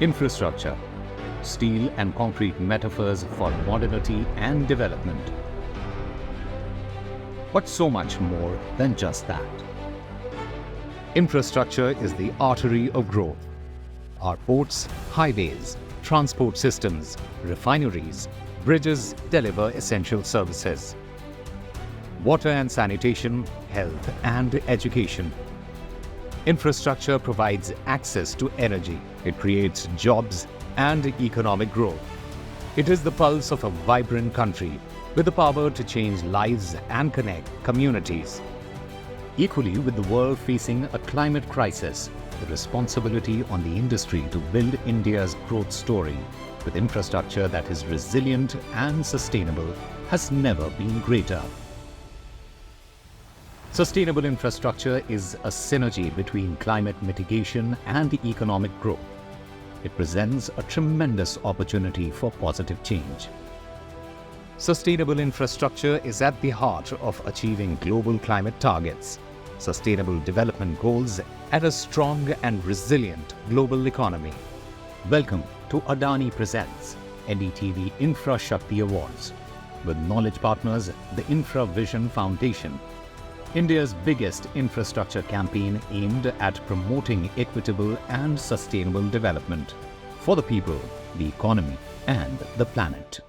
Infrastructure, steel and concrete metaphors for modernity and development. But so much more than just that. Infrastructure is the artery of growth. Our ports, highways, transport systems, refineries, bridges deliver essential services. Water and sanitation, health and education. Infrastructure provides access to energy. It creates jobs and economic growth. It is the pulse of a vibrant country with the power to change lives and connect communities. Equally, with the world facing a climate crisis, the responsibility on the industry to build India's growth story with infrastructure that is resilient and sustainable has never been greater. Sustainable infrastructure is a synergy between climate mitigation and economic growth. It presents a tremendous opportunity for positive change. Sustainable infrastructure is at the heart of achieving global climate targets, sustainable development goals, and a strong and resilient global economy. Welcome to Adani presents NDTV Infrashakti Awards, with knowledge partners the Infra Vision Foundation, India's biggest infrastructure campaign aimed at promoting equitable and sustainable development for the people, the economy, and the planet.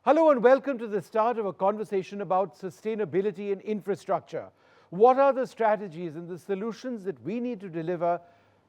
Hello and welcome to the start of a conversation about sustainability and infrastructure. What are the strategies and the solutions that we need to deliver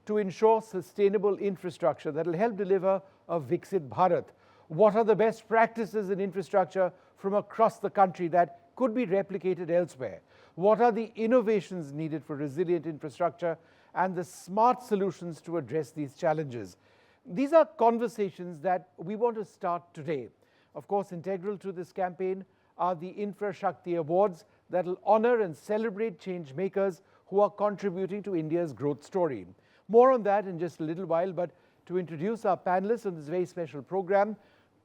to ensure sustainable infrastructure that will help deliver a Viksit Bharat? What are the best practices in infrastructure from across the country that could be replicated elsewhere? What are the innovations needed for resilient infrastructure and the smart solutions to address these challenges? These are conversations that we want to start today. Of course, integral to this campaign are the Infrashakti Awards that will honor and celebrate change makers who are contributing to India's growth story. More on that in just a little while, but to introduce our panelists on this very special program,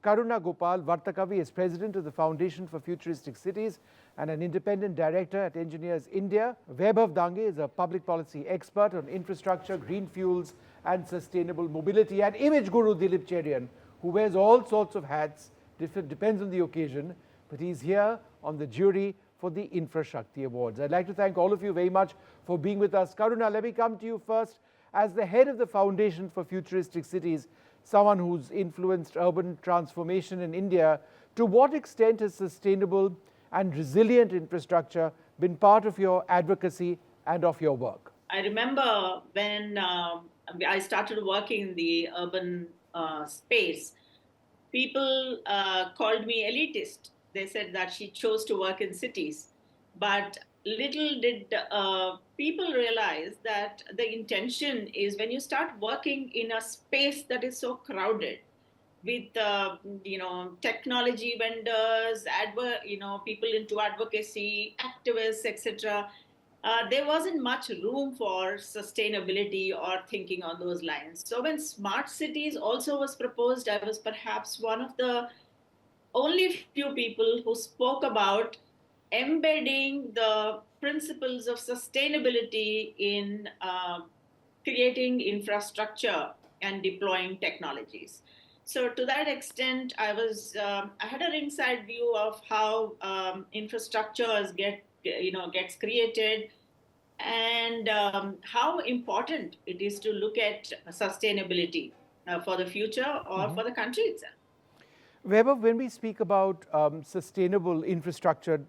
Karuna Gopal Vartakavi is president of the Foundation for Futuristic Cities and an independent director at Engineers India. Vaibhav Dange is a public policy expert on infrastructure, green fuels and sustainable mobility. And image guru Dilip Cherian, who wears all sorts of hats, depends on the occasion, but he's here on the jury for the Infrashakti Awards. I'd like to thank all of you very much for being with us. Karuna, let me come to you first. As the head of the Foundation for Futuristic Cities, someone who's influenced urban transformation in India, to what extent has sustainable and resilient infrastructure been part of your advocacy and of your work? I remember when I started working in the urban space, people called me elitist. They said that she chose to work in cities. But little did people realize that the intention is when you start working in a space that is so crowded with technology vendors, people into advocacy, activists, etc. There wasn't much room for sustainability or thinking on those lines. So when smart cities also was proposed, I was perhaps one of the only few people who spoke about embedding the principles of sustainability in creating infrastructure and deploying technologies. So to that extent, I had a ringside view of how infrastructure gets created and how important it is to look at sustainability for the future or for the country itself. Vaibhav, when we speak about sustainable infrastructure,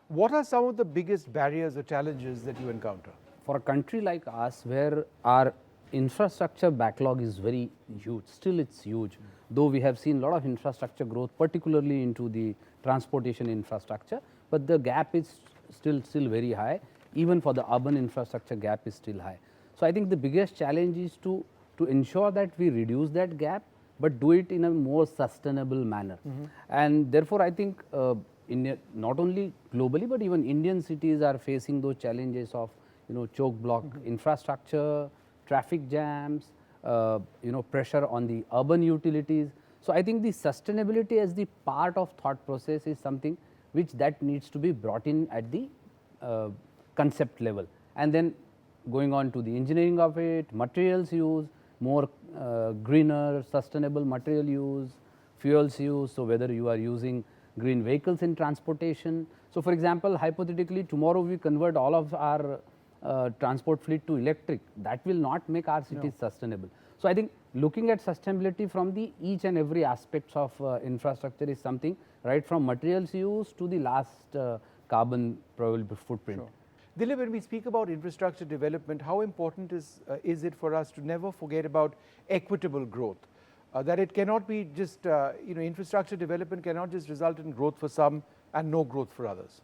what are some of the biggest barriers or challenges that you encounter? For a country like us, where our infrastructure backlog is very huge, still it's huge, though we have seen a lot of infrastructure growth, particularly into the transportation infrastructure, but the gap is still very high. Even for the urban infrastructure, gap is still high. So I think the biggest challenge is to ensure that we reduce that gap, but do it in a more sustainable manner. And therefore, I think India, not only globally, but even Indian cities are facing those challenges of choke block infrastructure, traffic jams, pressure on the urban utilities. So I think the sustainability as the part of thought process is something which that needs to be brought in at the concept level, and then going on to the engineering of it, materials use, more greener, sustainable material use, fuels use. So whether you are using green vehicles in transportation. So for example, hypothetically, tomorrow we convert all of our transport fleet to electric. That will not make our cities sustainable. So I think looking at sustainability from the each and every aspects of infrastructure is something, right from materials use to the last carbon probable footprint. Sure. Dilip, when we speak about infrastructure development, how important is it for us to never forget about equitable growth? That it cannot be just, infrastructure development cannot just result in growth for some and no growth for others.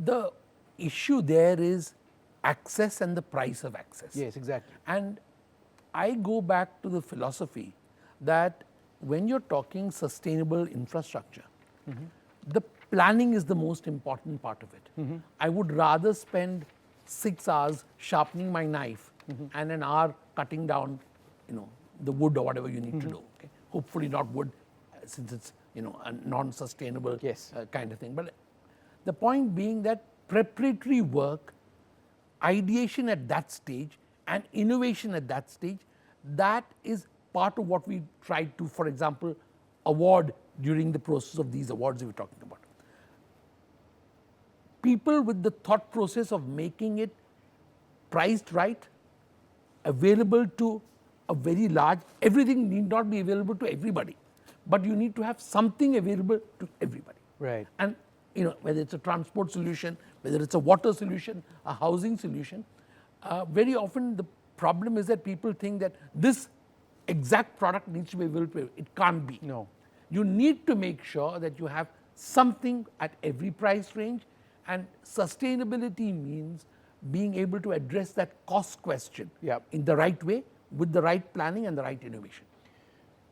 The issue there is access and the price of access. Yes, exactly. And I go back to the philosophy that when you're talking sustainable infrastructure, the planning is the most important part of it. I would rather spend 6 hours sharpening my knife and an hour cutting down, the wood or whatever you need to do. Okay? Hopefully not wood, since it's a non-sustainable kind of thing. But the point being that preparatory work, ideation at that stage, and innovation at that stage, that is part of what we tried to, for example, award during the process of these awards we were talking about. People with the thought process of making it priced right, available to a very large, everything need not be available to everybody, but you need to have something available to everybody. Right. And whether it's a transport solution, whether it's a water solution, a housing solution, very often the problem is that people think that this exact product needs to be available. It can't be. No. You need to make sure that you have something at every price range, and sustainability means being able to address that cost question in the right way, with the right planning and the right innovation.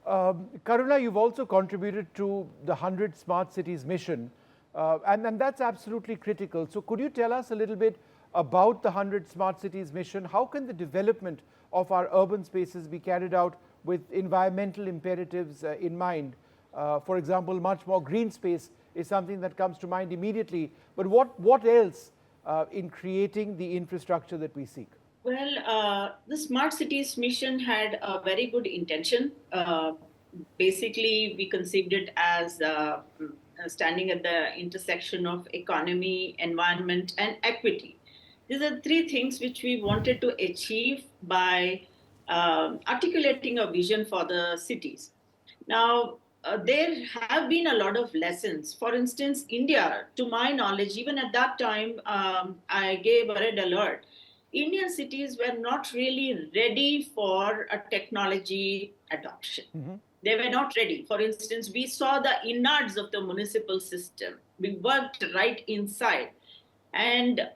Karuna, you've also contributed to the 100 Smart Cities mission, and that's absolutely critical. So could you tell us a little bit about the 100 Smart Cities mission? How can the development of our urban spaces be carried out with environmental imperatives in mind? For example, much more green space is something that comes to mind immediately. But what else in creating the infrastructure that we seek? Well, the Smart Cities mission had a very good intention. Basically, we conceived it as standing at the intersection of economy, environment, and equity. These are 3 things which we wanted to achieve by articulating a vision for the cities. Now, there have been a lot of lessons. For instance, India, to my knowledge, even at that time, I gave a red alert. Indian cities were not really ready for a technology adoption. They were not ready. For instance, we saw the innards of the municipal system. We worked right inside. And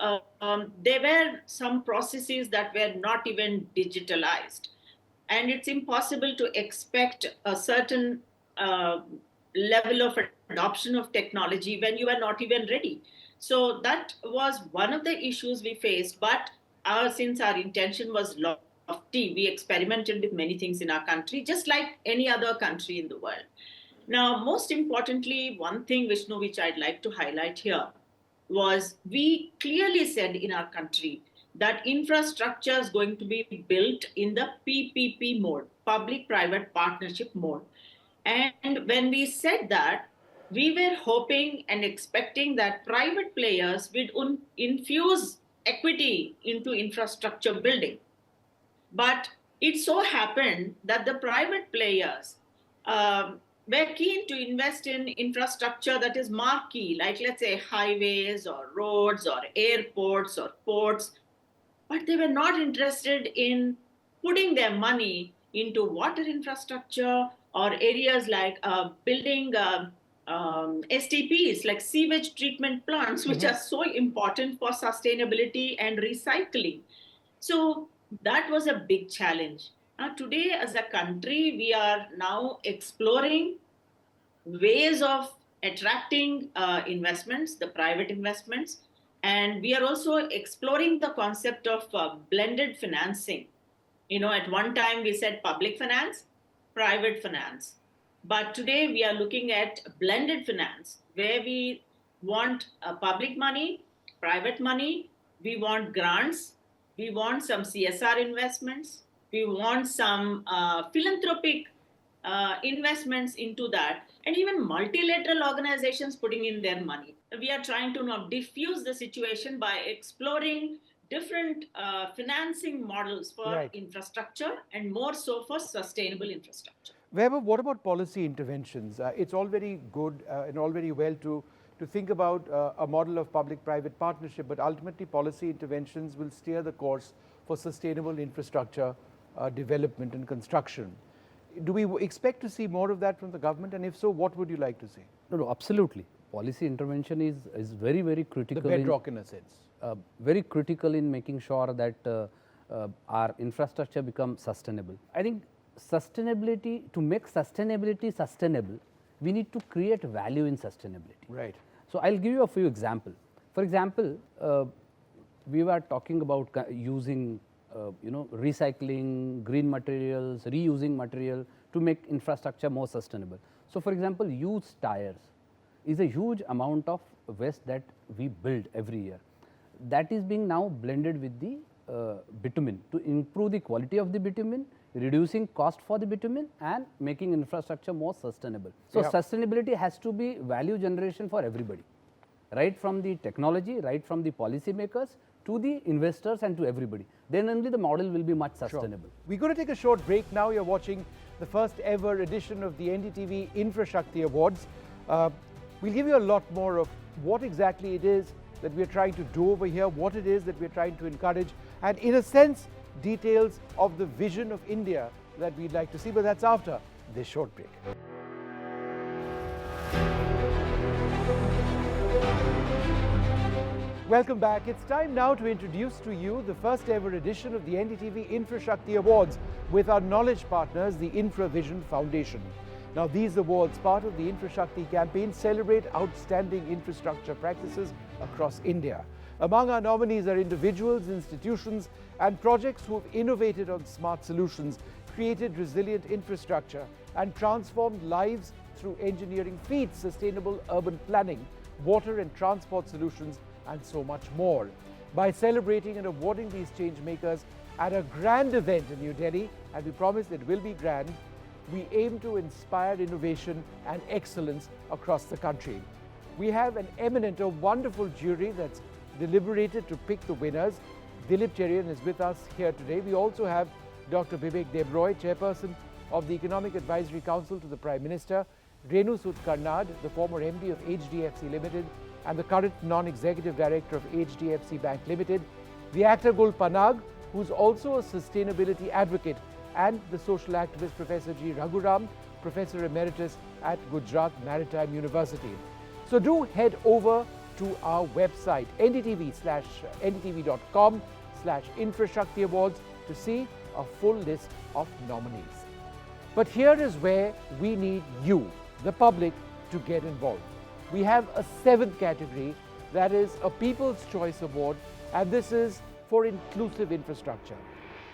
there were some processes that were not even digitalized. And it's impossible to expect a certain level of adoption of technology when you are not even ready. So that was one of the issues we faced. But since our intention was lofty, we experimented with many things in our country, just like any other country in the world. Now, most importantly, one thing, Vishnu, which I'd like to highlight here, was we clearly said in our country that infrastructure is going to be built in the PPP mode, public-private partnership mode. And when we said that, we were hoping and expecting that private players would infuse equity into infrastructure building. But it so happened that the private players were keen to invest in infrastructure that is marquee, like let's say highways or roads or airports or ports, but they were not interested in putting their money into water infrastructure or areas like building STPs, like sewage treatment plants, which are so important for sustainability and recycling. So that was a big challenge. Now, today, as a country, we are now exploring ways of attracting investments, the private investments, and we are also exploring the concept of blended financing. At one time we said public finance, private finance. But today we are looking at blended finance, where we want public money, private money, we want grants, we want some CSR investments, We want some philanthropic investments into that, and even multilateral organizations putting in their money. We are trying to now diffuse the situation by exploring different financing models for infrastructure, and more so for sustainable infrastructure. Weber, what about policy interventions? It's all very good and all very well to think about a model of public-private partnership, but ultimately policy interventions will steer the course for sustainable infrastructure development and construction. Do we expect to see more of that from the government, and if so, what would you like to see? No, absolutely. Policy intervention is very, very critical. The bedrock in a sense. Very critical in making sure that our infrastructure becomes sustainable. I think sustainability, to make sustainability sustainable, we need to create value in sustainability. Right. So I'll give you a few examples. For example, we were talking about using recycling, green materials, reusing material to make infrastructure more sustainable. So for example, used tires is a huge amount of waste that we build every year. That is being now blended with the bitumen to improve the quality of the bitumen, reducing cost for the bitumen, and making infrastructure more sustainable. So sustainability has to be value generation for everybody, right from the technology, right from the policy makers to the investors and to everybody. Then only the model will be much sustainable. Sure. We're going to take a short break now. You're watching the first ever edition of the NDTV Infrashakti Awards. We'll give you a lot more of what exactly it is that we're trying to do over here, what it is that we're trying to encourage, and in a sense, details of the vision of India that we'd like to see, but that's after this short break. Welcome back. It's time now to introduce to you the first ever edition of the NDTV Infrashakti Awards with our knowledge partners, the InfraVision Foundation. Now, these awards, part of the Infrashakti campaign, celebrate outstanding infrastructure practices across India. Among our nominees are individuals, institutions, and projects who have innovated on smart solutions, created resilient infrastructure, and transformed lives through engineering feats, sustainable urban planning, water and transport solutions, and so much more. By celebrating and awarding these change makers at a grand event in New Delhi, and we promise it will be grand, we aim to inspire innovation and excellence across the country. We have an eminent, a wonderful jury that's deliberated to pick the winners. Dilip Cherian is with us here today. We also have Dr. Vivek Debroy, Chairperson of the Economic Advisory Council to the Prime Minister, Renu Sood Karnad, the former MD of HDFC Limited and the current Non-Executive Director of HDFC Bank Limited, the actor Gul Panag, who's also a sustainability advocate, and the social activist Professor G. Raghuram, Professor Emeritus at Gujarat Maritime University. So do head over to our website, ndtv.com/Infrashakti Awards, to see a full list of nominees. But here is where we need you, the public, to get involved. We have a 7th category, that is a People's Choice Award, and this is for inclusive infrastructure.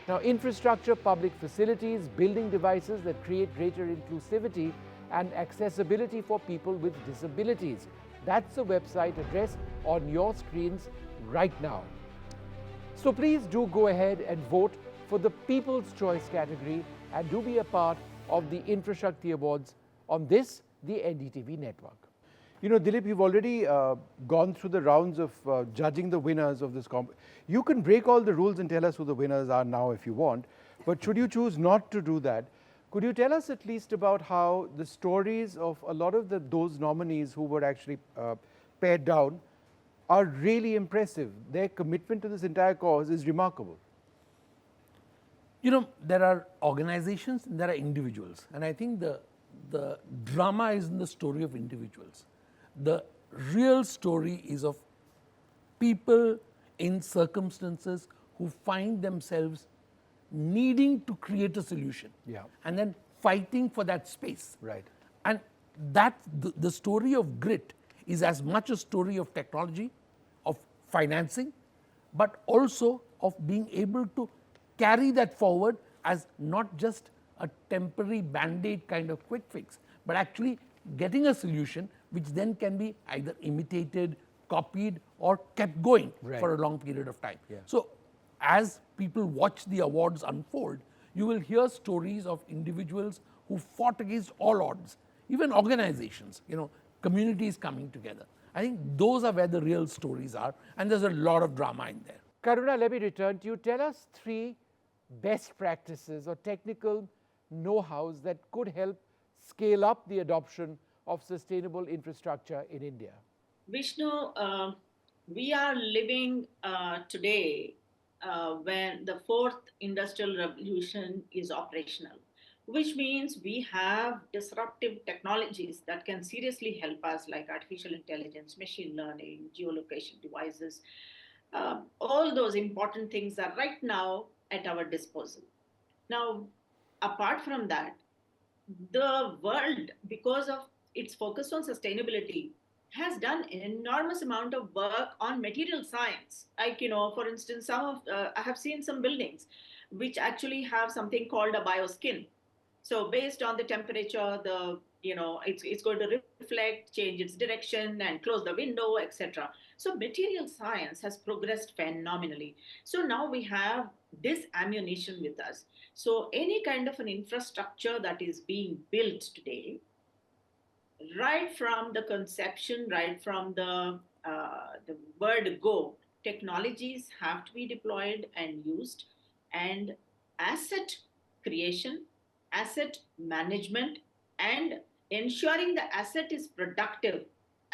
Now, infrastructure, public facilities, building devices that create greater inclusivity and accessibility for people with disabilities. That's the website address on your screens right now. So please do go ahead and vote for the People's Choice category and do be a part of the Infrashakti Awards on this, the NDTV network. You know, Dilip, you've already gone through the rounds of judging the winners of this competition. You can break all the rules and tell us who the winners are now if you want, but should you choose not to do that, could you tell us at least about how the stories of a lot of those nominees who were actually pared down are really impressive? Their commitment to this entire cause is remarkable. You know, there are organizations and there are individuals, and I think the drama is in the story of individuals. The real story is of people in circumstances who find themselves needing to create a solution, and then fighting for that space. Right. And that the story of grit is as much a story of technology, of financing, but also of being able to carry that forward as not just a temporary band-aid kind of quick fix, but actually getting a solution which then can be either imitated, copied, or kept going for a long period of time. So as people watch the awards unfold, you will hear stories of individuals who fought against all odds, even organizations, communities coming together. I think those are where the real stories are, and there's a lot of drama in there. Karuna, let me return to you. Tell us 3 best practices or technical know-hows that could help scale up the adoption of sustainable infrastructure in India. Vishnu, we are living today when the 4th industrial revolution is operational, which means we have disruptive technologies that can seriously help us, like artificial intelligence, machine learning, geolocation devices. All those important things are right now at our disposal. Now, apart from that, the world, because of its focus on sustainability, has done an enormous amount of work on material science. Like, for instance, I have seen some buildings which actually have something called a bioskin. So based on the temperature, it's going to reflect, change its direction, and close the window, etc. So material science has progressed phenomenally. So now we have this ammunition with us. So any kind of an infrastructure that is being built today, right from the conception, right from the word go, technologies have to be deployed and used, and asset creation, asset management, and ensuring the asset is productive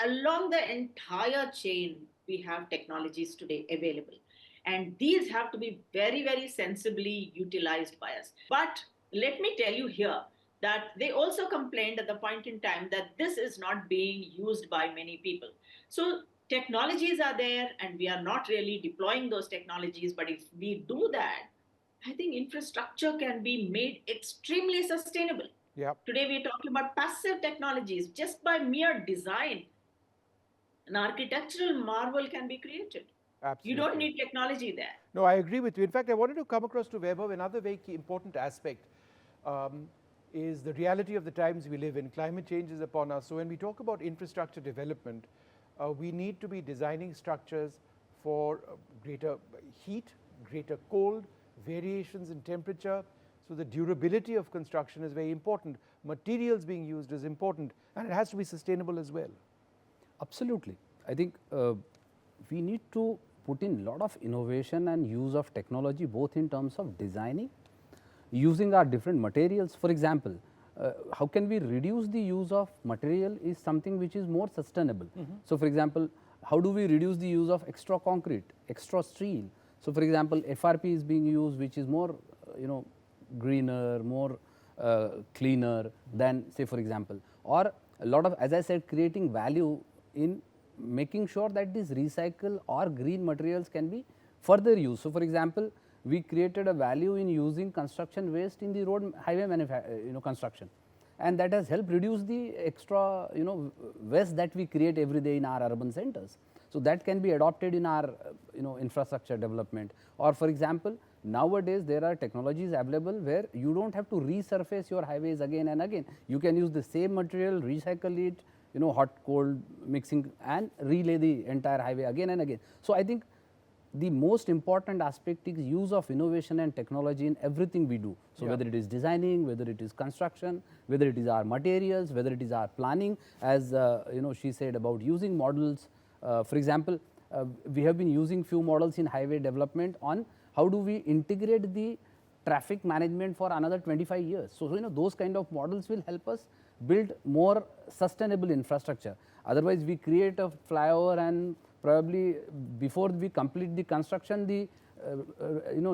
along the entire chain. We have technologies today available, and these have to be very, very sensibly utilized by us. But let me tell you here that they also complained at the point in time that this is not being used by many people. So technologies are there, and we are not really deploying those technologies. But if we do that, I think infrastructure can be made extremely sustainable. Yep. Today we're talking about passive technologies. Just by mere design, an architectural marvel can be created. Absolutely. You don't need technology there. No, I agree with you. In fact, I wanted to come across to Vaibhav. Another very important aspect is the reality of the times we live in. Climate change is upon us. So when we talk about infrastructure development, we need to be designing structures for greater heat, greater cold, variations in temperature. So the durability of construction is very important. Materials being used is important, and it has to be sustainable as well. Absolutely. I think we need to put in a lot of innovation and use of technology, both in terms of designing, using our different materials. For example, how can we reduce the use of material is something which is more sustainable. So for example, how do we reduce the use of extra concrete, extra steel? So for example, FRP is being used, which is more, greener, more cleaner than, say for example, or a lot of, as I said, creating value in making sure that these recycle or green materials can be further used. So for example, we created a value in using construction waste in the road highway construction, and that has helped reduce the extra waste that we create every day in our urban centers. So that can be adopted in our infrastructure development. Or for example, nowadays there are technologies available where you don't have to resurface your highways again and again. You can use the same material, recycle it, hot cold mixing, and relay the entire highway again and again. So I think the most important aspect is use of innovation and technology in everything we do. So whether it is designing, whether it is construction, whether it is our materials, whether it is our planning, as she said about using models. For example, we have been using few models in highway development on how do we integrate the traffic management for another 25 years. So those kind of models will help us build more sustainable infrastructure. Otherwise, we create a flyover, and probably before we complete the construction, the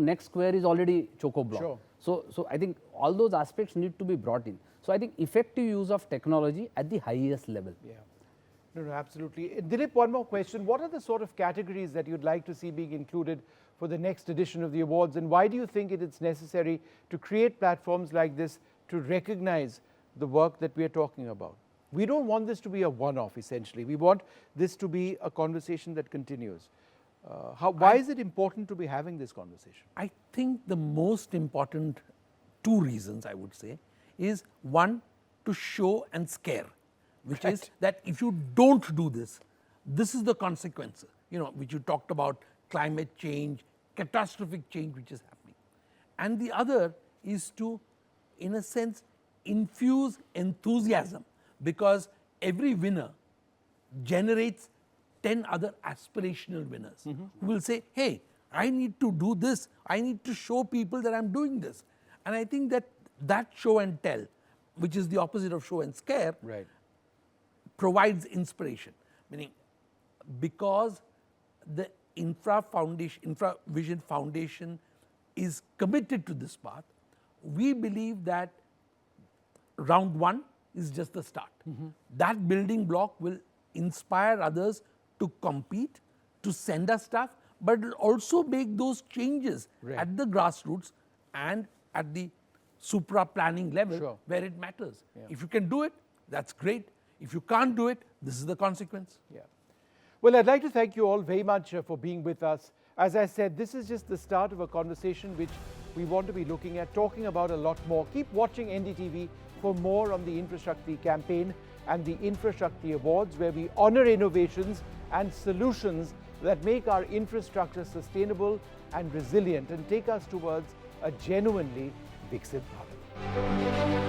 next square is already choco-block. Sure. So I think all those aspects need to be brought in. So I think effective use of technology at the highest level. Yeah. No, absolutely. Dilip, one more question. What are the sort of categories that you'd like to see being included for the next edition of the awards, and why do you think it is necessary to create platforms like this to recognize the work that we are talking about? We don't want this to be a one-off, essentially. We want this to be a conversation that continues. Why is it important to be having this conversation? I think the most important 2 reasons, I would say, is one, to show and scare, which is that if you don't do this, this is the consequences, which you talked about, climate change, catastrophic change which is happening. And the other is to, in a sense, infuse enthusiasm, because every winner generates 10 other aspirational winners who will say, hey, I need to do this, I need to show people that I'm doing this. And I think that that show and tell, which is the opposite of show and scare, Right. provides inspiration. Meaning, because the Infravision Foundation is committed to this path, we believe that round one is just the start. That building block will inspire others to compete, to send us stuff, but it will also make those changes Right. at the grassroots and at the supra planning level Sure. where it matters. If you can do it, that's great. If you can't do it, this is the consequence. Yeah. Well, I'd like to thank you all very much for being with us. As I said, this is just the start of a conversation which we want to be looking at, talking about a lot more. Keep watching NDTV for more on the Infrashakti campaign and the Infrashakti Awards, where we honor innovations and solutions that make our infrastructure sustainable and resilient and take us towards a genuinely Viksit Bharat.